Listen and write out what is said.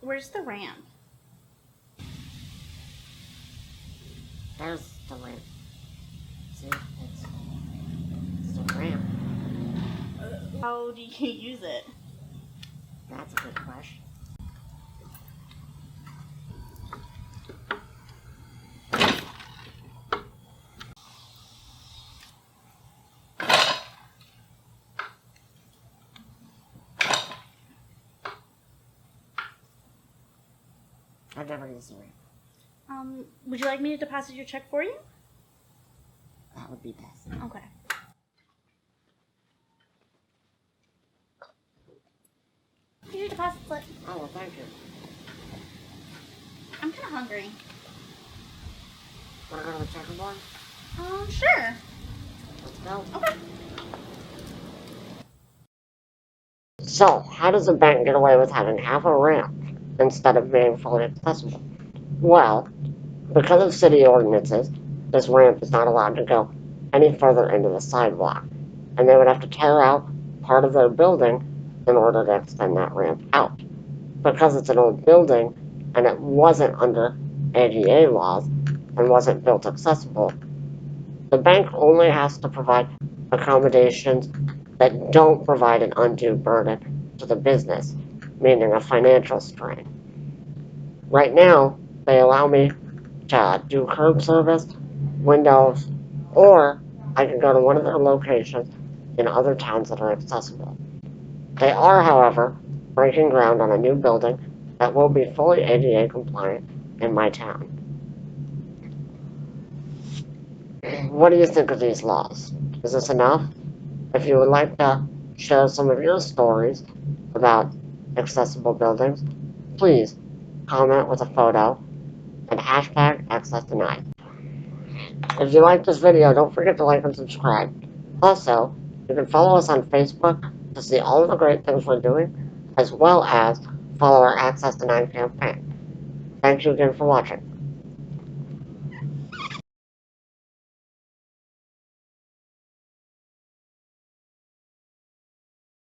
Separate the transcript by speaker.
Speaker 1: Where's the ramp?
Speaker 2: There's the ramp. See, it's the ramp.
Speaker 1: How do you use it?
Speaker 2: That's a good question. I've never used the ramp.
Speaker 1: Would you like me to deposit your check for you?
Speaker 2: That would be best.
Speaker 1: Okay. Here's your deposit slip.
Speaker 2: Oh, well, thank you.
Speaker 1: I'm kind of hungry.
Speaker 2: Want to go to the checkerboard?
Speaker 1: Sure.
Speaker 2: Let's go.
Speaker 1: Okay.
Speaker 2: So, how does a bank get away with having half a ramp instead of being fully accessible? Well, because of city ordinances, this ramp is not allowed to go any further into the sidewalk, and they would have to tear out part of their building in order to extend that ramp out. Because it's an old building and it wasn't under ADA laws and wasn't built accessible, the bank only has to provide accommodations that don't provide an undue burden to the business, meaning a financial strain. Right now, they allow me to do curb service, windows, or I can go to one of their locations in other towns that are accessible. They are, however, breaking ground on a new building that will be fully ADA compliant in my town. What do you think of these laws? Is this enough? If you would like to share some of your stories about accessible buildings, please comment with a photo and hashtag AccessDenied. If you like this video, don't forget to like and subscribe. Also, you can follow us on Facebook to see all of the great things we're doing, as well as follow our Access Denied campaign. Thank you again for watching.